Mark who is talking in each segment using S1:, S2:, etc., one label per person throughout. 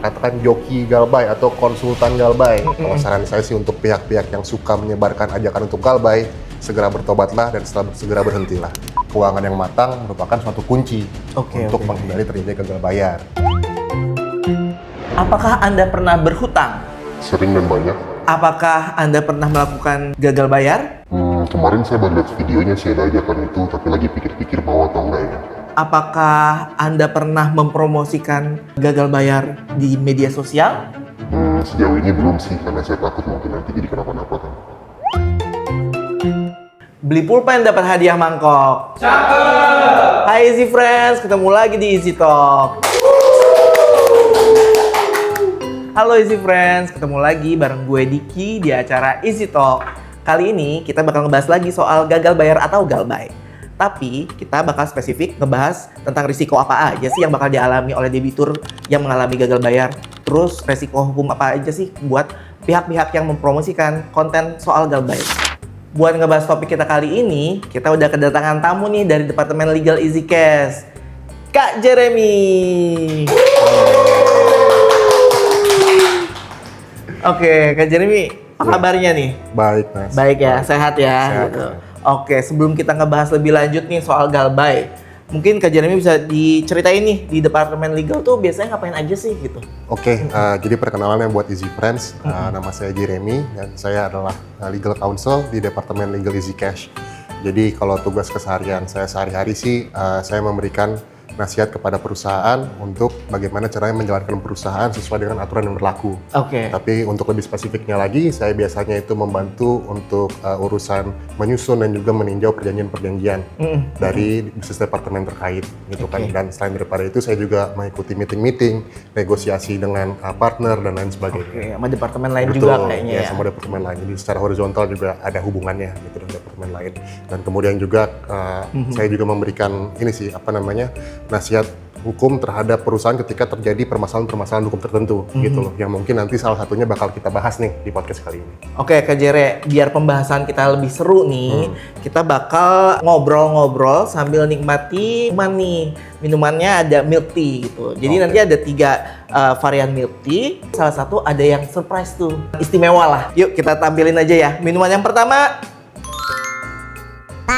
S1: katakan joki galbay atau konsultan galbay. Kalau saran saya sih untuk pihak-pihak yang suka menyebarkan ajakan untuk galbay, segera bertobatlah dan segera berhentilah. Keuangan yang matang merupakan suatu kunci untuk menghindari terjadinya gagal bayar.
S2: Apakah Anda pernah berhutang?
S3: Sering dan banyak.
S2: Apakah Anda pernah melakukan gagal bayar?
S3: Kemarin saya baru lihat videonya sih ada ajakan itu, tapi lagi pikir-pikir mau atau enggak ya.
S2: Apakah Anda pernah mempromosikan gagal bayar di media sosial?
S3: Sejauh ini belum sih, karena saya takut mungkin nanti jadi kenapa-napa kan.
S2: Beli pulpen dapat hadiah mangkok. Cakep! Hai Easy Friends, ketemu lagi di Easy Talk. Halo Easy Friends, ketemu lagi bareng gue Diki di acara Easy Talk. Kali ini kita bakal ngebahas lagi soal gagal bayar atau galbay. Tapi kita bakal spesifik ngebahas tentang risiko apa aja sih yang bakal dialami oleh debitur yang mengalami gagal bayar. Terus resiko hukum apa aja sih buat pihak-pihak yang mempromosikan konten soal galbay. Buat ngebahas topik kita kali ini, kita udah kedatangan tamu nih dari Departemen Legal Easy Cash, Kak Jeremy. Oke, Kak Jeremy, apa kabarnya nih?
S1: Baik, Mas.
S2: Baik ya, sehat ya.
S1: Sehat.
S2: Gitu. Oke, sebelum kita ngebahas lebih lanjut nih soal galbay, mungkin Kak Jeremy bisa diceritain nih di Departemen Legal tuh biasanya ngapain aja sih gitu?
S1: Oke, jadi perkenalannya buat Easy Friends, nama saya Jeremy dan saya adalah Legal Counsel di Departemen Legal Easy Cash. Jadi kalau tugas keseharian saya sehari-hari sih, saya memberikan nasihat kepada perusahaan untuk bagaimana caranya menjalankan perusahaan sesuai dengan aturan yang berlaku.
S2: Oke.
S1: Tapi untuk lebih spesifiknya lagi, saya biasanya itu membantu untuk urusan menyusun dan juga meninjau perjanjian-perjanjian dari bisnis departemen terkait, gitu kan. Dan selain daripada itu, saya juga mengikuti meeting-meeting, negosiasi dengan partner dan lain sebagainya.
S2: Oke, sama departemen lain
S1: Betul,
S2: juga kayaknya ya.
S1: sama departemen lain. Jadi secara horizontal juga ada hubungannya gitu dengan departemen lain. Dan kemudian juga saya juga memberikan ini sih nasihat hukum terhadap perusahaan ketika terjadi permasalahan-permasalahan hukum tertentu gitu loh. Yang mungkin nanti salah satunya bakal kita bahas nih di podcast kali ini.
S2: Oke, Kak Jere, biar pembahasan kita lebih seru nih, kita bakal ngobrol-ngobrol sambil nikmati minuman nih. Minumannya ada milk tea gitu. Jadi nanti ada 3 varian milk tea. Salah satu ada yang surprise tuh, istimewa lah. Yuk kita tampilin aja ya. Minuman yang pertama.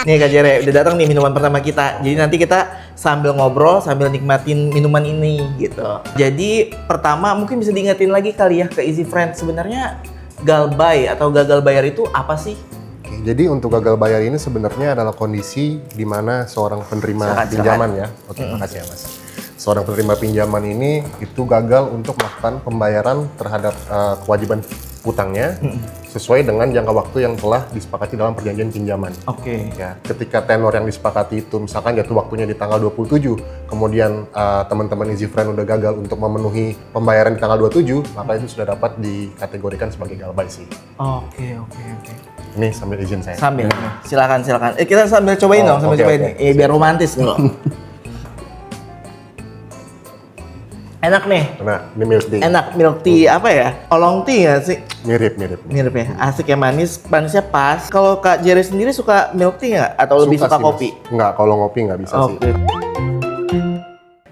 S2: Nih Kak Jere, udah datang nih minuman pertama kita. Jadi nanti kita sambil ngobrol, sambil nikmatin minuman ini gitu. Jadi pertama mungkin bisa diingetin lagi kali ya ke Easy Friends. Sebenarnya galbay atau gagal bayar itu apa sih?
S1: Oke, jadi untuk gagal bayar ini sebenarnya adalah kondisi di mana seorang penerima pinjaman ya. Oke, makasih ya Mas. Seorang penerima pinjaman ini itu gagal untuk melakukan pembayaran terhadap kewajiban utangnya sesuai dengan jangka waktu yang telah disepakati dalam perjanjian pinjaman.
S2: Oke.
S1: Ya, ketika tenor yang disepakati itu misalkan jatuh waktunya di tanggal 27, kemudian teman-teman Easy Friend udah gagal untuk memenuhi pembayaran di tanggal 27, maka itu sudah dapat dikategorikan sebagai galbay sih.
S2: Oke.
S1: Ini sambil izin saya.
S2: Sambil, silakan. Kita sambil cobain dong, sambil cobain.
S1: Oke.
S2: Biar romantis dulu. Enak nih.
S1: Nah, ini milk tea.
S2: Enak milk tea apa ya? Oolong tea nggak sih?
S1: Mirip.
S2: Mirip ya. Asik ya, manisnya pas. Kalau Kak Jerry sendiri suka milk tea nggak? Atau lebih suka
S1: sih,
S2: kopi?
S1: Mas. Nggak, kalau ngopi nggak bisa sih.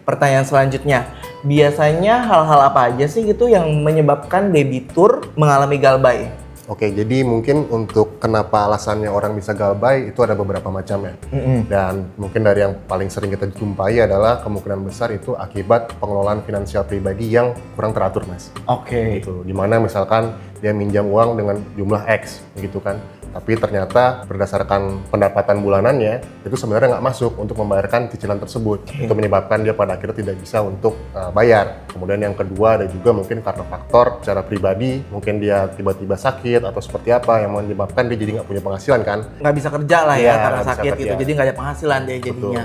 S2: Pertanyaan selanjutnya, biasanya hal-hal apa aja sih gitu yang menyebabkan debitur mengalami galbay?
S1: Oke, jadi mungkin untuk kenapa alasannya orang bisa galbay itu ada beberapa macam ya. Dan mungkin dari yang paling sering kita jumpai adalah kemungkinan besar itu akibat pengelolaan finansial pribadi yang kurang teratur, Mas.
S2: Oke.
S1: Gitu. Dimana misalkan dia minjam uang dengan jumlah X, gitu kan. Tapi ternyata berdasarkan pendapatan bulanannya itu sebenarnya nggak masuk untuk membayarkan cicilan tersebut. Itu menyebabkan dia pada akhirnya tidak bisa untuk bayar. Kemudian yang kedua ada juga mungkin karena faktor secara pribadi, mungkin dia tiba-tiba sakit atau seperti apa yang menyebabkan dia jadi nggak punya penghasilan kan.
S2: Nggak bisa kerja lah ya
S1: Iya,
S2: karena
S1: nggak bisa
S2: sakit gitu,
S1: kerja.
S2: jadi nggak ada penghasilan deh jadinya.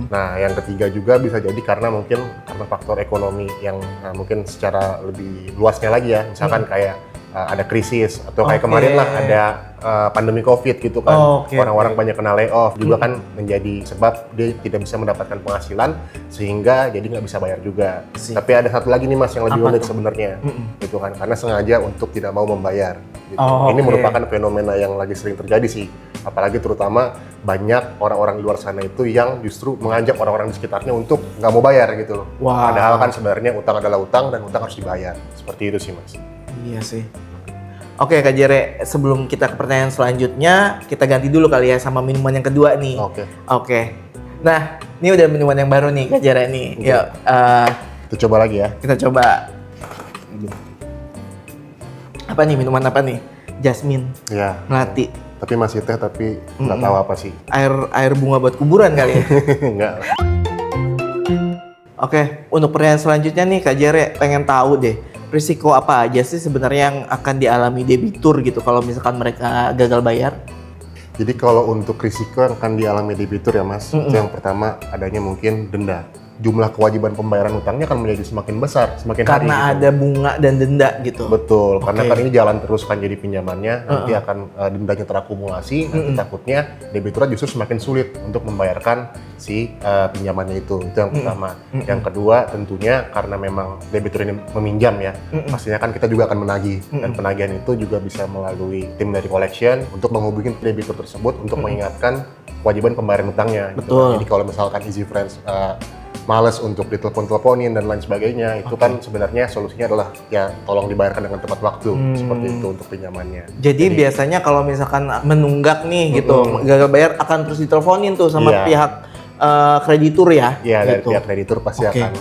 S1: Nah, yang ketiga juga bisa jadi karena faktor ekonomi yang mungkin secara lebih luasnya lagi ya, misalkan kayak ada krisis atau kayak kemarin lah ada pandemi COVID gitu kan, orang-orang banyak kena layoff juga kan menjadi sebab dia tidak bisa mendapatkan penghasilan sehingga jadi nggak bisa bayar juga. Tapi ada satu lagi nih Mas yang lebih unik sebenarnya, gitu kan, karena sengaja untuk tidak mau membayar. Gitu. Ini merupakan fenomena yang lagi sering terjadi sih Apalagi terutama banyak orang-orang di luar sana itu yang justru mengajak orang-orang di sekitarnya untuk nggak mau bayar gitu loh.
S2: Wah.
S1: Padahal kan sebenarnya utang adalah utang dan utang harus dibayar. Seperti itu sih Mas.
S2: Iya sih. Oke Kak Jere, sebelum kita ke pertanyaan selanjutnya, kita ganti dulu kali ya sama minuman yang kedua nih.
S1: Oke.
S2: Nah, ini udah minuman yang baru nih Kak Jere nih.
S1: Oke.
S2: Yuk,
S1: Kita coba lagi ya.
S2: kita coba. Apa nih, minuman apa nih? Jasmine,
S1: Ya.
S2: melati.
S1: Tapi masih teh tapi nggak tahu apa sih.
S2: Air bunga buat kuburan kali ya.
S1: Nggak.
S2: Oke, untuk pertanyaan selanjutnya nih Kak Jere, pengen tahu deh, risiko apa aja sih sebenarnya yang akan dialami debitur gitu kalau misalkan mereka gagal bayar?
S1: Jadi kalau untuk risiko yang akan dialami debitur ya Mas, itu yang pertama adanya mungkin denda. Jumlah kewajiban pembayaran utangnya akan menjadi semakin besar, semakin hari.
S2: Karena
S1: gitu.
S2: ada bunga dan denda gitu.
S1: Betul, karena
S2: Oke.
S1: kan ini jalan terus kan jadi pinjamannya, nanti akan dendanya terakumulasi, nanti takutnya debiturnya justru semakin sulit untuk membayarkan si pinjamannya itu yang pertama. Yang kedua tentunya karena memang debitur ini meminjam ya, pastinya kan kita juga akan menagih, dan penagihan itu juga bisa melalui tim dari collection untuk menghubungi debitur tersebut untuk mengingatkan kewajiban pembayaran utangnya. Gitu.
S2: Betul.
S1: Jadi kalau misalkan Easy Friends males untuk ditelepon-teleponin dan lain sebagainya, itu kan sebenarnya solusinya adalah ya tolong dibayarkan dengan tepat waktu, seperti itu untuk pinjamannya.
S2: Jadi biasanya kalau misalkan menunggak nih gitu, gagal bayar akan terus diteleponin tuh sama
S1: Iya.
S2: pihak kreditur ya.
S1: Ya, dari
S2: gitu.
S1: pihak kreditur pasti
S2: Oke.
S1: akan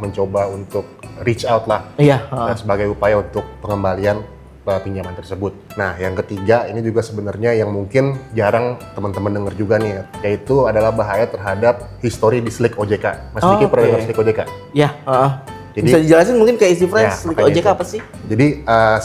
S1: mencoba untuk reach out lah
S2: Iya.
S1: sebagai upaya untuk pengembalian pinjaman tersebut. Nah, yang ketiga ini juga sebenarnya yang mungkin jarang teman-teman dengar juga nih, yaitu adalah bahaya terhadap histori di Slick OJK. Mas Diki pernah
S2: Oke.
S1: dengar Slick OJK?
S2: Ya.
S1: Jadi-
S2: Bisa dijelasin mungkin kayak Easy Friends,
S1: Ya,
S2: Slick
S1: makanya
S2: OJK
S1: itu.
S2: apa sih?
S1: Jadi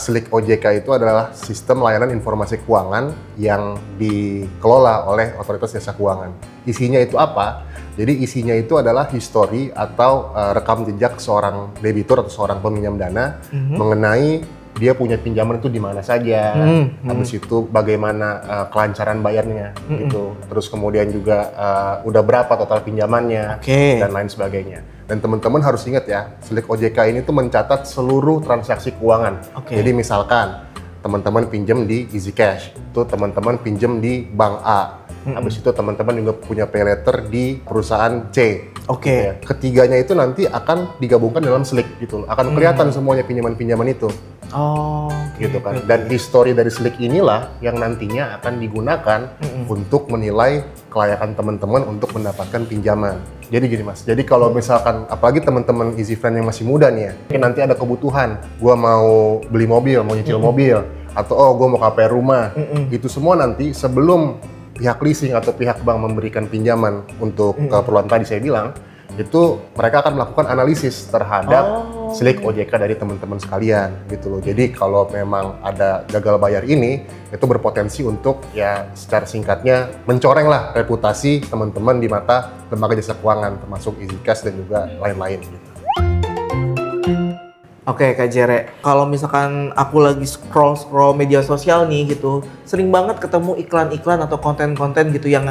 S1: Slick OJK itu adalah sistem layanan informasi keuangan yang dikelola oleh otoritas jasa keuangan. Isinya itu apa? Jadi isinya itu adalah histori atau rekam jejak seorang debitur atau seorang peminjam dana mengenai dia punya pinjaman itu di mana saja, habis itu bagaimana kelancaran bayarnya gitu, terus kemudian juga udah berapa total pinjamannya
S2: Oke.
S1: dan lain sebagainya. Dan teman-teman harus ingat ya, Slick OJK ini tuh mencatat seluruh transaksi keuangan.
S2: Oke.
S1: Jadi misalkan teman-teman pinjam di Easy Cash, itu teman-teman pinjam di Bank A, habis itu teman-teman juga punya pay letter di perusahaan C.
S2: Oke.
S1: Gitu ya. Ketiganya itu nanti akan digabungkan dalam Slick gitu, akan kelihatan semuanya pinjaman-pinjaman itu.
S2: Oh,
S1: Gitu kan. Dan history dari Slick inilah yang nantinya akan digunakan untuk menilai kelayakan teman-teman untuk mendapatkan pinjaman. Jadi gini Mas, jadi kalau misalkan apalagi teman-teman Easy Friend yang masih muda nih ya, mungkin nanti ada kebutuhan, gua mau beli mobil, mau nyicil mobil, atau gua mau KPR rumah, itu semua nanti sebelum pihak leasing atau pihak bank memberikan pinjaman untuk keperluan tadi saya bilang, itu mereka akan melakukan analisis terhadap Slick OJK dari teman-teman sekalian gitu loh. Jadi kalau memang ada gagal bayar ini, itu berpotensi untuk ya secara singkatnya mencoreng lah reputasi teman-teman di mata lembaga jasa keuangan termasuk Easy Cash dan juga lain-lain gitu.
S2: Oke Kak Jere, kalau misalkan aku lagi scroll media sosial nih gitu, sering banget ketemu iklan-iklan atau konten-konten gitu yang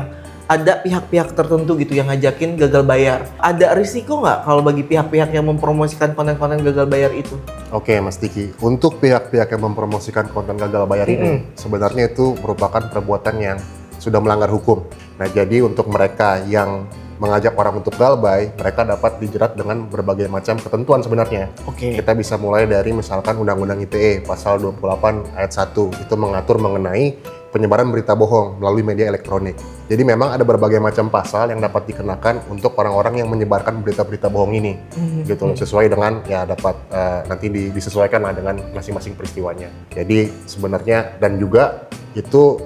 S2: ada pihak-pihak tertentu gitu yang ngajakin gagal bayar. Ada risiko nggak kalau bagi pihak-pihak yang mempromosikan konten-konten gagal bayar itu?
S1: Oke Mas Diki, untuk pihak-pihak yang mempromosikan konten gagal bayar ini, sebenarnya itu merupakan perbuatan yang sudah melanggar hukum. Nah jadi untuk mereka yang mengajak orang untuk galbay, mereka dapat dijerat dengan berbagai macam ketentuan sebenarnya.
S2: Oke.
S1: Kita bisa mulai dari misalkan Undang-Undang ITE pasal 28 ayat 1, itu mengatur mengenai penyebaran berita bohong melalui media elektronik. Jadi memang ada berbagai macam pasal yang dapat dikenakan untuk orang-orang yang menyebarkan berita-berita bohong ini, gitu loh, sesuai dengan ya dapat nanti disesuaikan lah dengan masing-masing peristiwanya. Jadi sebenarnya dan juga itu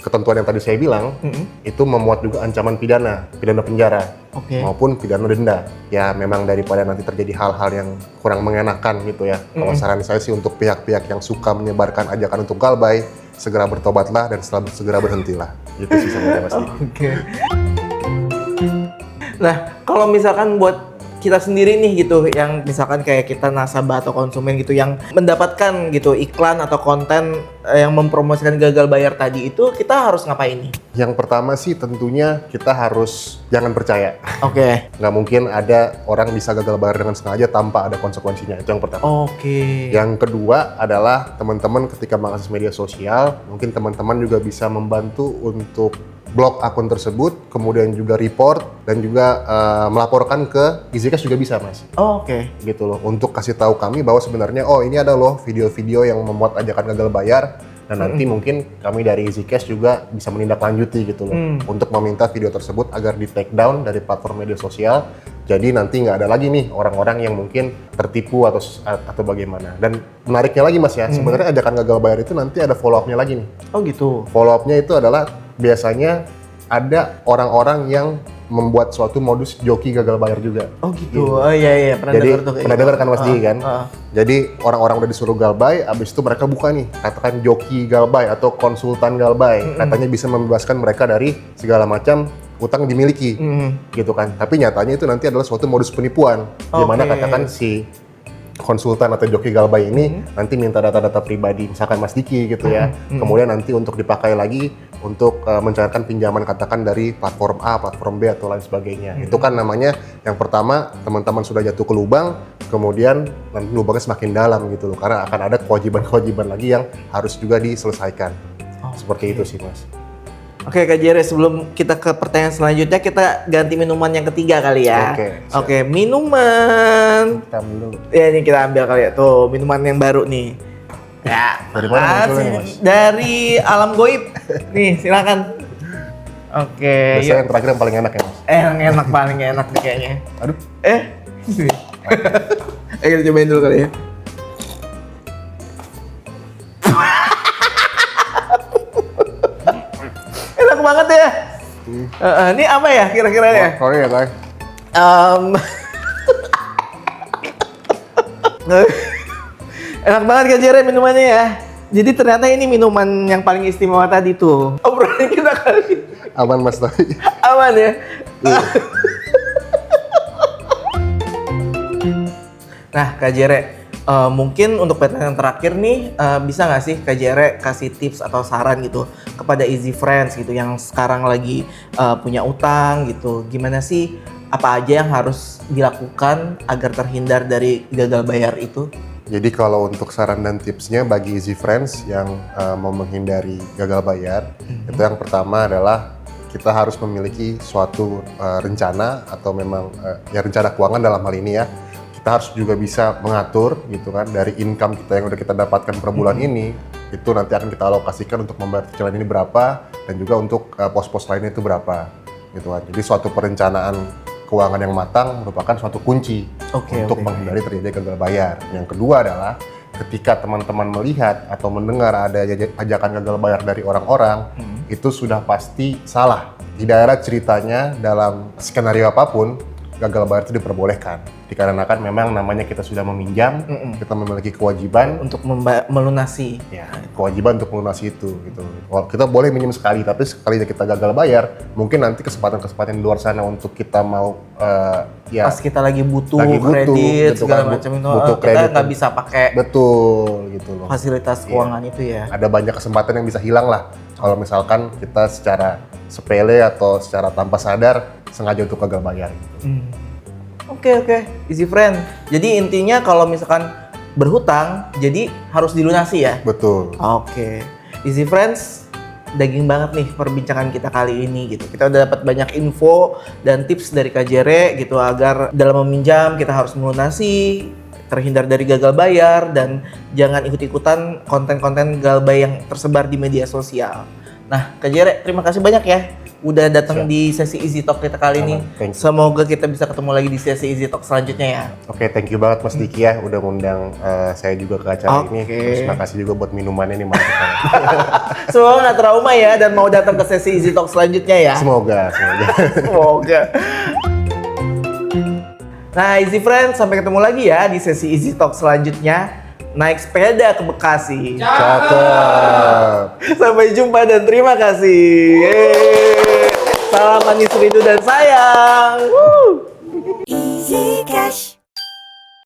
S1: ketentuan yang tadi saya bilang itu memuat juga ancaman pidana penjara
S2: Oke.
S1: maupun pidana denda. Ya memang daripada nanti terjadi hal-hal yang kurang mengenakan gitu ya. Kalau saran saya sih untuk pihak-pihak yang suka menyebarkan ajakan untuk galbay, segera bertobatlah dan segera berhentilah. Gitu sih sebenarnya Mas Diki.
S2: Oke. Nah, kalau misalkan buat kita sendiri nih gitu, yang misalkan kayak kita nasabah atau konsumen gitu yang mendapatkan gitu iklan atau konten yang mempromosikan gagal bayar tadi, itu kita harus ngapain nih?
S1: Yang pertama sih tentunya kita harus jangan percaya.
S2: Oke.
S1: Nggak mungkin ada orang bisa gagal bayar dengan sengaja tanpa ada konsekuensinya, itu yang pertama.
S2: Oke.
S1: Yang kedua adalah teman-teman ketika mengakses media sosial, mungkin teman-teman juga bisa membantu untuk blok akun tersebut, kemudian juga report dan juga melaporkan ke EasyCash juga bisa, Mas.
S2: Oke.
S1: Gitu loh, untuk kasih tahu kami bahwa sebenarnya oh ini ada loh video-video yang memuat ajakan gagal bayar, dan nanti mungkin kami dari EasyCash juga bisa menindaklanjuti gitu loh, untuk meminta video tersebut agar di take down dari platform media sosial. Jadi nanti nggak ada lagi nih orang-orang yang mungkin tertipu atau bagaimana. Dan menariknya lagi, Mas ya, sebenarnya ajakan gagal bayar itu nanti ada follow up-nya lagi nih.
S2: Oh gitu.
S1: Follow up-nya itu adalah biasanya ada orang-orang yang membuat suatu modus joki gagal bayar juga.
S2: Oh gitu. Oh iya pernah
S1: Jadi
S2: dengar tuh.
S1: pernah dengar kan Mas Diki kan?
S2: Ah.
S1: Jadi orang-orang udah disuruh galbay, abis itu mereka buka nih, katakan joki galbay atau konsultan galbay, katanya bisa membebaskan mereka dari segala macam utang dimiliki, gitu kan. Tapi nyatanya itu nanti adalah suatu modus penipuan, di mana katakan si konsultan atau joki galbay ini nanti minta data-data pribadi, misalkan Mas Diki gitu ya. Kemudian nanti untuk dipakai lagi untuk mencairkan pinjaman katakan dari platform A, platform B atau lain sebagainya. Itu kan namanya yang pertama teman-teman sudah jatuh ke lubang, kemudian nanti lubangnya semakin dalam gitu loh, karena akan ada kewajiban-kewajiban lagi yang harus juga diselesaikan. Seperti itu sih, Mas.
S2: Oke Kak Jere, sebelum kita ke pertanyaan selanjutnya, kita ganti minuman yang ketiga kali ya. Oke, minuman.
S1: Kita ambil dulu.
S2: Ya ini kita ambil kali ya, tuh minuman yang baru nih. Ya,
S1: Dari mana munculnya nih, Mas?
S2: Dari alam goib. Nih, silakan. Oke.
S1: Biasanya yang terakhir yang paling enak ya, Mas.
S2: Yang enak, paling enak nih kayaknya.
S1: Aduh.
S2: Sini. Kita cobain dulu kali ya. Enak banget ya. Ini apa ya kira-kira ya?
S1: Oh iya, guys.
S2: Enak banget Kak Jere minumannya ya. Jadi ternyata ini minuman yang paling istimewa tadi tuh. Obrolan kita kali.
S1: Aman, Mas, tapi.
S2: Aman ya? Nah Kak Jere, mungkin untuk pertanyaan terakhir nih, bisa nggak sih Kak Jere kasih tips atau saran gitu kepada Easy Friends gitu yang sekarang lagi punya utang gitu. Gimana sih, apa aja yang harus dilakukan agar terhindar dari gagal bayar itu?
S1: Jadi kalau untuk saran dan tipsnya bagi Easy Friends yang mau menghindari gagal bayar, itu yang pertama adalah kita harus memiliki suatu rencana atau memang ya rencana keuangan dalam hal ini ya. Kita harus juga bisa mengatur gitu kan dari income kita yang udah kita dapatkan per bulan ini, itu nanti akan kita alokasikan untuk membayar cicilan ini berapa dan juga untuk pos-pos lainnya itu berapa gitu kan. Jadi suatu perencanaan keuangan yang matang merupakan suatu kunci untuk menghindari terjadi gagal bayar. Yang kedua adalah ketika teman-teman melihat atau mendengar ada ajakan gagal bayar dari orang-orang, itu sudah pasti salah. Tidak ada ceritanya dalam skenario apapun gagal bayar itu diperbolehkan. Dikarenakan memang namanya kita sudah meminjam, kita memiliki kewajiban
S2: untuk melunasi.
S1: Ya, kewajiban untuk melunasi itu gitu. Kita boleh minjem sekali, tapi sekalinya kita gagal bayar, mungkin nanti kesempatan-kesempatan di luar sana untuk kita mau ya
S2: pas kita lagi butuh kredit
S1: gitu
S2: segala
S1: kan,
S2: macam itu,
S1: butuh
S2: kita
S1: kredit
S2: nggak bisa pakai
S1: gitu loh.
S2: fasilitas keuangan itu ya.
S1: Ada banyak kesempatan yang bisa hilang lah kalau misalkan kita secara sepele atau secara tanpa sadar sengaja untuk gagal bayar gitu.
S2: Oke, Easy Friend. Jadi intinya kalau misalkan berhutang, jadi harus dilunasi ya?
S1: Betul.
S2: Oke. Easy Friends, daging banget nih perbincangan kita kali ini gitu. Kita udah dapat banyak info dan tips dari Kak Jere gitu agar dalam meminjam kita harus melunasi, terhindar dari gagal bayar, dan jangan ikut-ikutan konten-konten galbay yang tersebar di media sosial. Nah, Kak Jere, terima kasih banyak ya udah datang di sesi Easy Talk kita kali ini. Semoga kita bisa ketemu lagi di sesi Easy Talk selanjutnya ya.
S1: Oke, thank you banget Mas Diki ya udah ngundang saya juga ke acara ini. Terus makasih juga buat minumannya nih Mas.
S2: Semoga nggak trauma ya dan mau datang ke sesi Easy Talk selanjutnya ya.
S1: Semoga.
S2: Nah, Easy Friends, sampai ketemu lagi ya di sesi Easy Talk selanjutnya. Naik sepeda ke Bekasi.
S1: Cakep.
S2: Sampai jumpa dan terima kasih. Yeay. Salam manis rindu dan sayang. Woo.
S4: Gcash.